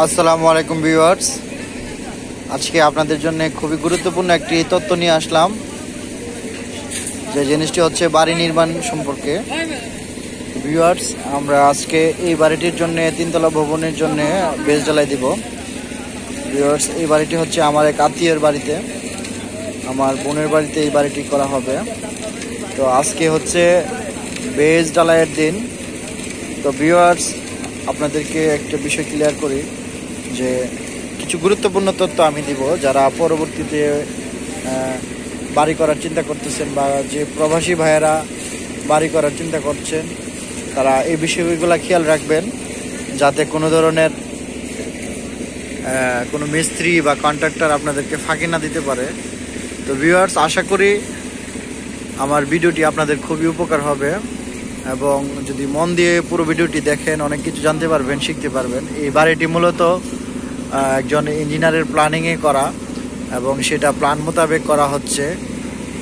আসসালামু আলাইকুম ভিউয়ার্স, আজকে আপনাদের জন্য খুবই গুরুত্বপূর্ণ একটি তথ্য নিয়ে আসলাম। যে জিনিসটি হচ্ছে বাড়ি নির্মাণ সম্পর্কে। ভিউয়ার্স, আমরা আজকে এই বাড়িটির জন্য তিনতলা ভবনের জন্য বেস ঢালাই দিব। ভিউয়ার্স, এই বাড়িটি হচ্ছে আমার এক আত্মীয়ের বাড়িতে, আমার বোনের বাড়িতে এই বাড়িটি করা হবে। তো আজকে হচ্ছে বেস ঢালাইয়ের দিন। তো ভিউয়ার্স, আপনাদেরকে একটা বিষয় ক্লিয়ার করি যে কিছু গুরুত্বপূর্ণ তথ্য আমি দিব। যারা পরবর্তীতে বাড়ি করার চিন্তা করতেছেন বা যে প্রবাসী ভাইয়েরা বাড়ি করার চিন্তা করছেন, তারা এই বিষয়গুলো খেয়াল রাখবেন যাতে কোনো ধরনের কোনো মিস্ত্রি বা কন্ট্রাক্টর আপনাদেরকে ফাঁকি না দিতে পারে। তো ভিউয়ার্স, আশা করি আমার ভিডিওটি আপনাদের খুবই উপকার হবে এবং যদি মন দিয়ে পুরো ভিডিওটি দেখেন অনেক কিছু জানতে পারবেন, শিখতে পারবেন। এই বাড়িটি মূলত একজন ইঞ্জিনিয়ারের প্ল্যানিংয়ে করা এবং সেটা প্ল্যান মোতাবেক করা হচ্ছে।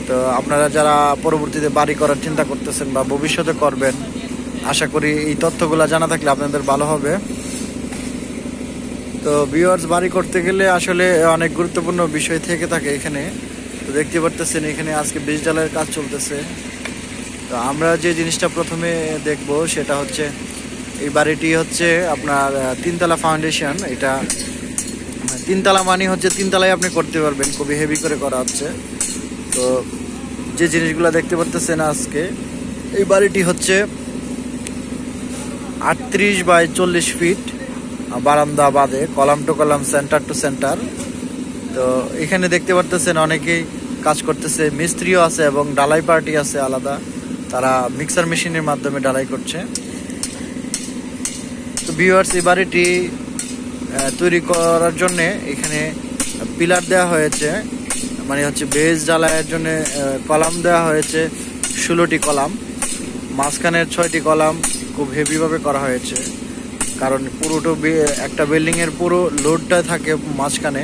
তো আপনারা যারা পরবর্তীতে বাড়ি করার চিন্তা করতেছেন বা ভবিষ্যতে করবেন, আশা করি এই তথ্যগুলো জানা থাকলে আপনাদের ভালো হবে। তো ভিউয়ার্স, বাড়ি করতে গেলে আসলে অনেক গুরুত্বপূর্ণ বিষয় থেকে থাকে এখানে। তো দেখতে পারতেছেন এখানে আজকে বেস ঢালাইয়ের কাজ চলতেছে। তো আমরা যে জিনিসটা প্রথমে দেখব সেটা হচ্ছে এই বাড়িটি হচ্ছে আপনার তিনতলা ফাউন্ডেশন। এটা তিনতলা মানে হচ্ছে তিনতলায় আপনি করতে পারবেন, খুবই হেভি করে করা হচ্ছে। তো যে জিনিসগুলো দেখতে পারতেছেন আজকে, এই বাড়িটি হচ্ছে 38 বাই 40 ফিট বারান্দা বাদে, column to column, centre to centre. তো এখানে দেখতে পারতেছেন অনেকেই কাজ করতেছে, মিস্ত্রিও আছে এবং ঢালাই পার্টি আছে আলাদা, তারা মিক্সার মেশিনের মাধ্যমে ঢালাই করছে। তো ভিউয়ার্স, এই বাড়িটি তৈরি করার জন্য এখানে পিলার দেওয়া হয়েছে, মানে হচ্ছে বেস ঢালাইয়ের জন্য কলাম দেওয়া হয়েছে 16টি কলাম, মাঝখানের 6টি কলাম খুব হেভিভাবে করা হয়েছে। কারণ পুরোটা একটা বিল্ডিংয়ের পুরো লোডটা থাকে মাঝখানে।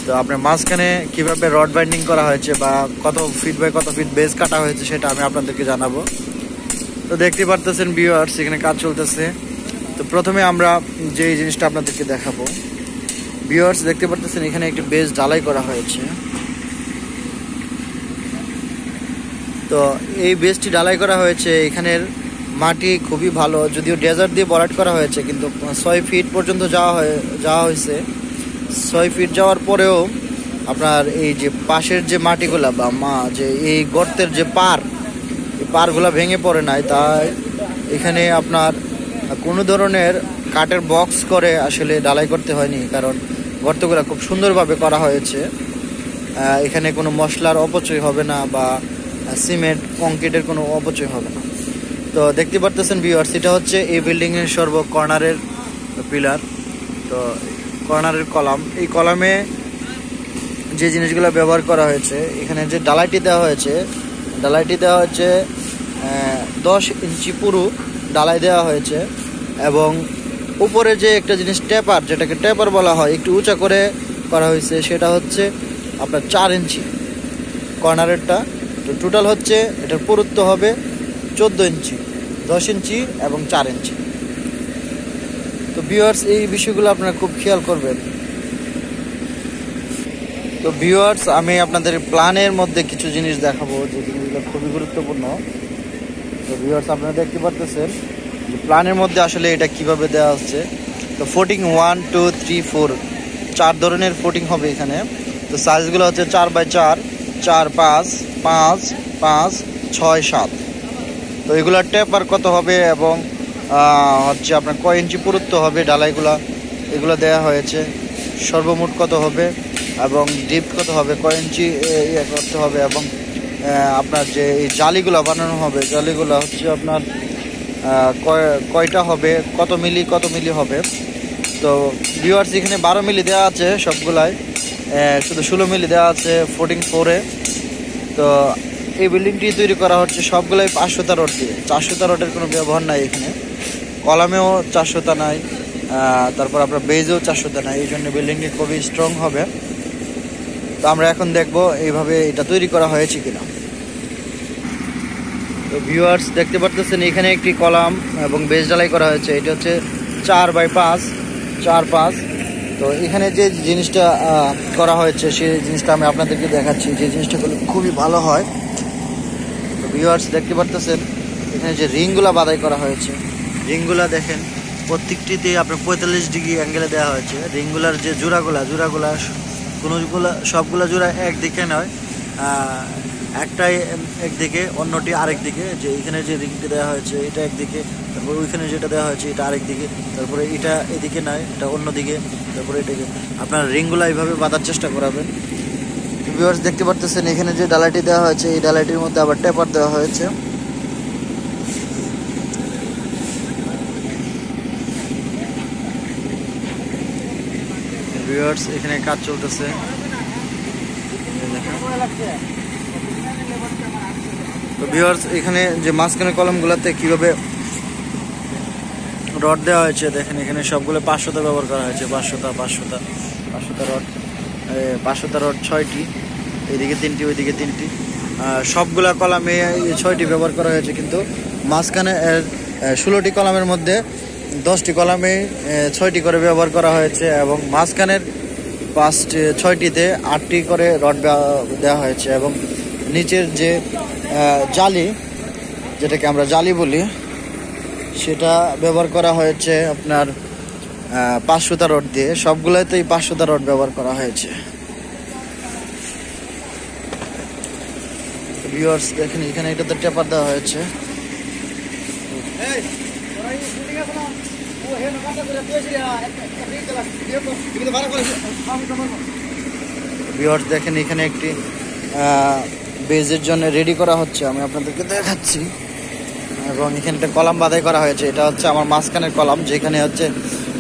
তো আপনার মাঝখানে কিভাবে রড বাইন্ডিং করা হয়েছে বা কত ফিট বাই কত ফিট বেস কাটা হয়েছে সেটা আমি আপনাদেরকে জানাবো। তো দেখতে পারতেছেন ভিউয়ার্স, এখানে কাজ চলতেছে। তো প্রথমে আমরা যে জিনিসটা আপনাদেরকে দেখাবো, ভিউয়ার্স দেখতে পারতেছেন এখানে একটি বেস ঢালাই করা হয়েছে। তো এই বেসটি ঢালাই করা হয়েছে, এখানের মাটি খুবই ভালো, যদিও ডেজার্ট দিয়ে ভরাট করা হয়েছে, কিন্তু 6 ফিট পর্যন্ত যাওয়া হয়েছে। 6 ফিট যাওয়ার পরেও আপনার এই যে পাশের যে মাটিগুলা বা যে এই গর্তের যে এই পারগুলা ভেঙে পড়ে নাই। তাই এখানে আপনার কোনো ধরনের কাঠের বক্স করে আসলে ঢালাই করতে হয়নি, কারণ গর্তগুলো খুব সুন্দরভাবে করা হয়েছে। এখানে কোনো মশলার অপচয় হবে না বা সিমেন্ট কংক্রিটের কোনো অপচয় হবে না। তো দেখতে পারতেছেন ভিউয়ার্স, এটা হচ্ছে এই বিল্ডিংয়ের সর্ব কর্নারের পিলার। তো কর্নারের কলাম, এই কলামে যে জিনিসগুলো ব্যবহার করা হয়েছে, এখানে যে ঢালাইটি দেওয়া হয়েছে 10 ইঞ্চি পুরো ঢালাই দেওয়া হয়েছে। এবং উপরে যে একটা জিনিস টেপার, যেটাকে টেপার বলা হয়, একটু উঁচা করে করা হয়েছে, সেটা হচ্ছে আপনার 4 ইঞ্চি কর্নারেরটা। তো টোটাল হচ্ছে এটার পুরুত্ব হবে 14 ইঞ্চি, 10 ইঞ্চি এবং 4 ইঞ্চি। তো ভিউয়ার্স, এই বিষয়গুলো আপনারা খুব খেয়াল করবেন। তো ভিউয়ার্স, আমি আপনাদের প্ল্যানের মধ্যে কিছু জিনিস দেখাবো যে জিনিসগুলো খুবই গুরুত্বপূর্ণ। তো ভিউয়ার্স, আপনারা দেখতে পারতেছেন যে প্ল্যানের মধ্যে আসলে এটা কিভাবে দেওয়া হচ্ছে। তো ফোটিং 1, 2, 3, 4 4 ধরনের ফোটিং হবে এখানে। তো সাইজগুলো হচ্ছে 4 বাই 4, 4, 5, 5, 5, 6, 7। তো এগুলোর টেপার কত হবে এবং হচ্ছে আপনার কয় ইঞ্চি পুরুত্ব হবে ঢালাইগুলা, এগুলো দেওয়া হয়েছে। সর্বমোট কত হবে এবং ডিপ কত হবে, কয় ইঞ্চি করতে হবে, এবং আপনার যে এই জালিগুলো বানানো হবে, জালিগুলো হচ্ছে আপনার কয়টা হবে, কত মিলি হবে। তো ভিউয়ার্স, এখানে 12 মিলি দেওয়া আছে সবগুলাই, শুধু 16 মিলি দেওয়া আছে ফোটিং 4-এ। তো এই বিল্ডিংটি তৈরি করা হচ্ছে সবগুলাই 500তা রড দিয়ে, 400তা রডের কোনো ব্যবহার নাই এখানে। কলামেও 400তা নাই, তারপর আপনার বেজেও 400তা নাই, এই জন্য বিল্ডিংটি খুবই স্ট্রং হবে। তো আমরা এখন দেখব এইভাবে এটা তৈরি করা হয়েছে কিনা। তো ভিউয়ার্স, দেখতে পারতেছেন এখানে একটি কলাম এবং বেস ঢালাই করা হয়েছে। এটা হচ্ছে 4 বাই 5, 4, 5 তো এখানে যে জিনিসটা করা হয়েছে সেই জিনিসটা আমি আপনাদেরকে দেখাচ্ছি, যে জিনিসটা করলে খুবই ভালো হয়। তো ভিউয়ার্স দেখতে পারতেছেন এখানে যে রিংগুলা বাধাই করা হয়েছে, রিংগুলা দেখেন প্রত্যেকটিতে আপনার 45 ডিগ্রি অ্যাঙ্গেলে দেওয়া হয়েছে। রিংগুলার যে জোড়াগুলা কোনোগুলা সবগুলা জোড়া একদিকে নয়, একটাই একদিকে অন্যটি আরেক দিকে। যে এখানে যে রিংটি দেওয়া হয়েছে এটা একদিকে, তারপরে ওইখানে যেটা দেওয়া হয়েছে এটা আরেক দিকে, তারপরে এটা এদিকে নয় এটা অন্যদিকে, তারপরে এটাকে আপনার রিংগুলা এইভাবে বাঁধার চেষ্টা করাবেন। ভিউয়ার্স দেখতে পারতেছেন এখানে যে ডালাটি দেওয়া হয়েছে এই ডালাটির মধ্যে আবার টেপার দেওয়া হয়েছে। ভিউয়ার্স এখানে কাজ চলতেছে, তো ভিউয়ার্স এখানে যে মাঝখানের কলমগুলোতে কিভাবে রড দেওয়া হয়েছে দেখেন, এখানে সবগুলো 500টা ব্যবহার করা হয়েছে। 500টা রড, 500টা রড 6টি, এইদিকে 3টি ওইদিকে 3টি, সবগুলা কলামে 6টি ব্যবহার করা হয়েছে। কিন্তু মাঝখানে 16টি কলামের মধ্যে 10টি কলামে 6টি করে ব্যবহার করা হয়েছে, এবং মাঝখানের 6টিতে 8টি করে রড দেওয়া হয়েছে, এবং নিচের যে জালি, যেটাকে আমরা জালি বলি, সেটা ব্যবহার করা হয়েছে আপনার 500টা রড দিয়ে। সবগুলোতেই 500টা রড ব্যবহার করা হয়েছে। ভিউয়ার্স দেখেন এখানে এটাতে টেপার দেওয়া হয়েছে। ভিউয়ার্স দেখেন এখানে একটি বেজের জন্য রেডি করা হচ্ছে, আমি আপনাদেরকে দেখাচ্ছি। এবং এখানে একটা কলাম বাধাই করা হয়েছে, এটা হচ্ছে আমার মাঝখানের কলাম, যেখানে হচ্ছে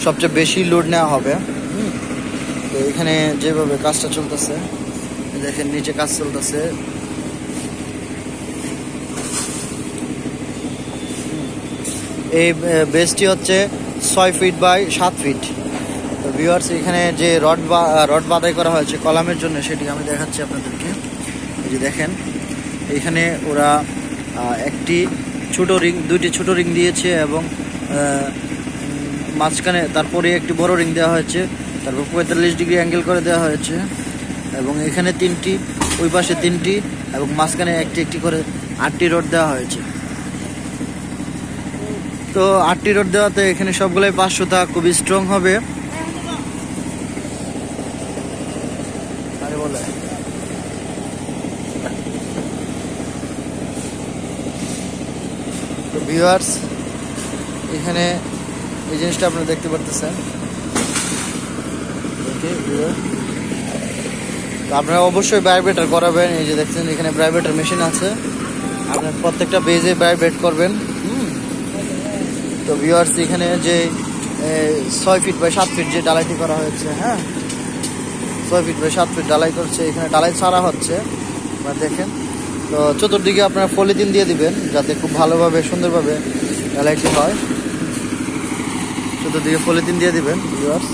সবচেয়ে বেশি লোড নেওয়া হবে। তো এখানে যেভাবে কাজটা চলতেছে দেখেন, নিচে কাজ চলতেছে। এই বেসটি হচ্ছে 6 ফিট বাই 7 ফিট। তো ভিউয়ার্স এখানে যে রড বাধাই করা হয়েছে কলামের জন্য সেটি আমি দেখাচ্ছি আপনাদেরকে। এই যে দেখেন এখানে ওরা একটি ছোট রিং, 2টি ছোট রিং দিয়েছে, এবং মাঝখানে তারপরে একটি বড় রিং দেওয়া হয়েছে, তারপর 45 ডিগ্রি অ্যাঙ্গেল করে দেওয়া হয়েছে, এবং এখানে 3টি, ওই পাশে 3টি, এবং মাঝখানে একটি করে 8টি রড দেওয়া হয়েছে। তো 8টি রড দেওয়াতে এখানে সবগুলোই 500টা, খুবই স্ট্রং হবে। আরে বলে তো ভিউয়ার্স এখানে এই জিনিসটা আপনারা দেখতে পারতেছেন। তো আপনারা অবশ্যই ভাইব্রেটর করাবেন। এই যে দেখছেন এখানে ভাইব্রেটর মেশিন আছে, আপনার প্রত্যেকটা বেজে ভাইব্রেট করবেন। তো ভিউয়ার্স এখানে যে 6 ফিট বাই 7 ফিট যে ডালাইটি করা হয়েছে, হ্যাঁ 6 ফিট বাই 7 ফিট ডালাই করছে, এখানে ডালাই ছাড়া হচ্ছে আপনারা দেখেন। তো চতুর্দিকে আপনারা পলিথিন দিয়ে দিবেন যাতে খুব ভালোভাবে সুন্দরভাবে ডালাইটি হয়। চতুর্দিকে পলিথিন দিয়ে দিবেন ভিউয়ার্স।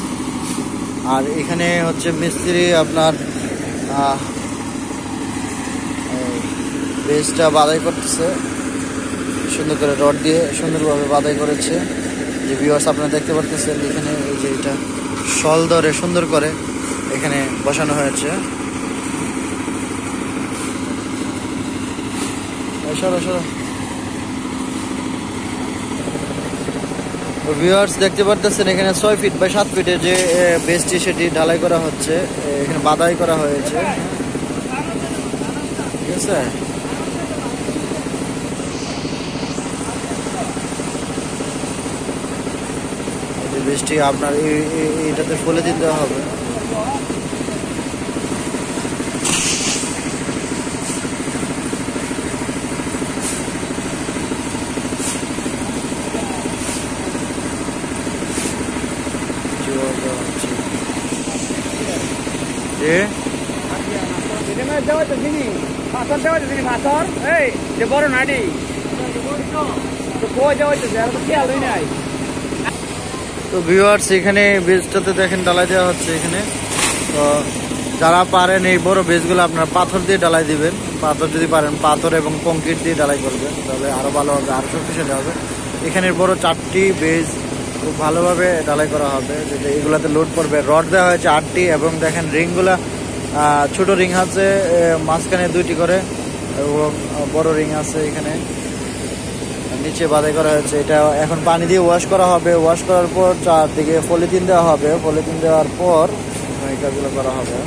আর এখানে হচ্ছে মিস্ত্রি আপনার বেসটা বাধাই করতেছে, সুন্দর করে রড দিয়ে সুন্দরভাবে বাধাই করেছে। যে ভিউয়ার্স আপনারা দেখতে পারতেছেন এখানে এই যে এটা শল ধরে সুন্দর করে এখানে বসানো হয়েছে। তো ভিউয়ার্স দেখতে পারতেছেন এখানে 6 ফিট বাই 7 ফিটে যে বেসটি সেটি ঢালাই করা হচ্ছে, এখানে বাধাই করা হয়েছে, ঠিক আছে। বেসটি আপনার এইটাতে ফলে দিতে হবে। বড় নাডি তো ভিউয়ার্স এখানে বেজটাতে দেখেন ডালাই দেওয়া হচ্ছে এখানে। তো যারা পারেন এই বড় বেজগুলো আপনারা পাথর দিয়ে ডালাই দিবেন, পাথর যদি পারেন পাথর এবং কংক্রিট দিয়ে ডালাই করবেন, তাহলে আরো ভালো হবে, আরো শক্তিশালী হবে। এখানে বড় 4টি বেজ খুব ভালোভাবে ঢালাই করা হবে, যেটা এগুলাতে লোড করবে। রড দেওয়া হয়েছে 8টি এবং দেখেন রিংগুলা ছোট রিং আছে মাঝখানে 2টি করে এবং বড় রিং আছে এখানে নিচে বাঁধাই করা হয়েছে। এটা এখন পানি দিয়ে ওয়াশ করা হবে। ওয়াশ করার পর চারদিকে পলিথিন দেওয়া হবে। পলিথিন দেওয়ার পর এই কাজগুলো করা হবে।